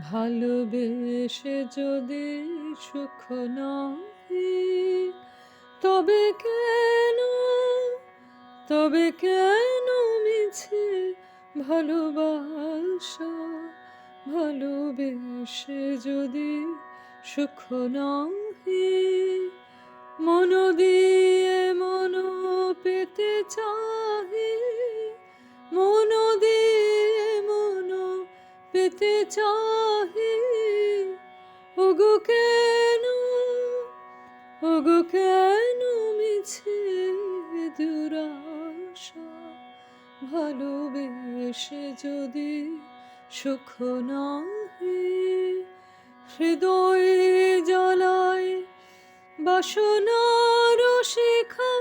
ভালোবেসে যদি সুখ নাহি, তবে কেন, তবে কেন মিছে ভালোবাসা? ভালোবেসে যদি সুখ নাহি, মন দিয়ে মন পেতে চাহি, মন দিয়ে মন পেতে চাহি। ওগো কেন, ওগো কেন মিছে দুরাশা? ভালোবেসে যদি সুখ নাহি, হৃদয় জ্বালায় বাসনার শিখা